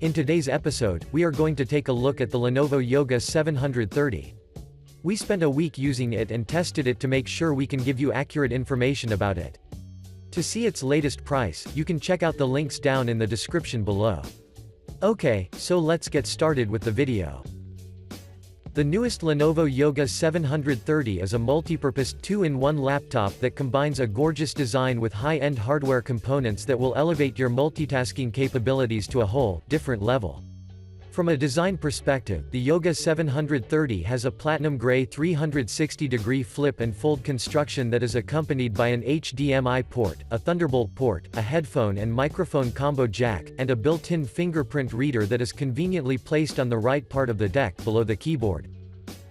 In today's episode, we are going to take a look at the Lenovo Yoga 730. We spent a week using it and tested it to make sure we can give you accurate information about it. To see its latest price, you can check out the links down in the description below. Okay, so let's get started with the video. The newest Lenovo Yoga 730 is a multi-purpose 2-in-1 laptop that combines a gorgeous design with high-end hardware components that will elevate your multitasking capabilities to a whole, different level. From a design perspective, the Yoga 730 has a platinum gray 360-degree flip and fold construction that is accompanied by an HDMI port, a Thunderbolt port, a headphone and microphone combo jack, and a built-in fingerprint reader that is conveniently placed on the right part of the deck, below the keyboard.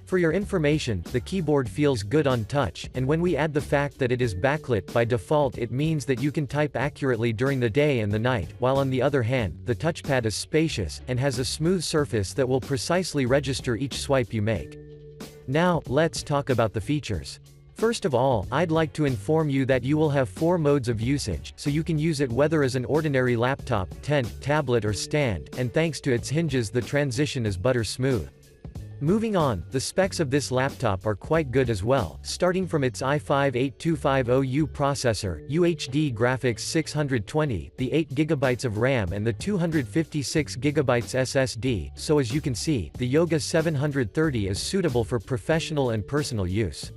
For your information, the keyboard feels good on touch, and when we add the fact that it is backlit by default, it means that you can type accurately during the day and the night, while on the other hand, the touchpad is spacious, and has a smooth surface that will precisely register each swipe you make. Now, let's talk about the features. First of all, I'd like to inform you that you will have 4 modes of usage, so you can use it whether as an ordinary laptop, tent, tablet or stand, and thanks to its hinges the transition is butter smooth. Moving on, the specs of this laptop are quite good as well, starting from its i5-8250U processor, UHD graphics 620, the 8GB of RAM and the 256GB SSD, so as you can see, the Yoga 730 is suitable for professional and personal use.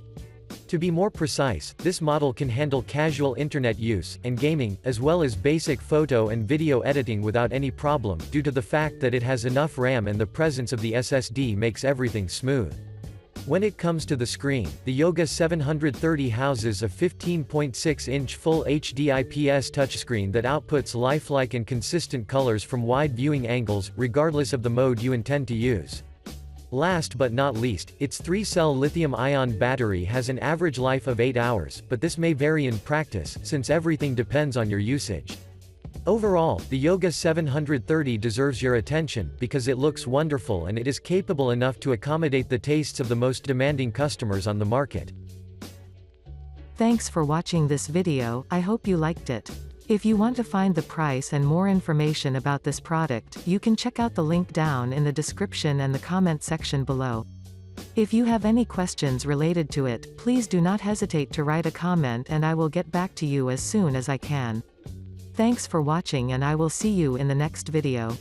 To be more precise, this model can handle casual internet use, and gaming, as well as basic photo and video editing without any problem, due to the fact that it has enough RAM and the presence of the SSD makes everything smooth. When it comes to the screen, the Yoga 730 houses a 15.6-inch Full HD IPS touchscreen that outputs lifelike and consistent colors from wide viewing angles, regardless of the mode you intend to use. Last but not least, its 3-cell lithium-ion battery has an average life of 8 hours, but this may vary in practice, since everything depends on your usage. Overall, the Yoga 730 deserves your attention, because it looks wonderful and it is capable enough to accommodate the tastes of the most demanding customers on the market. Thanks for watching this video, I hope you liked it. If you want to find the price and more information about this product, you can check out the link down in the description and the comment section below. If you have any questions related to it, please do not hesitate to write a comment and I will get back to you as soon as I can. Thanks for watching and I will see you in the next video.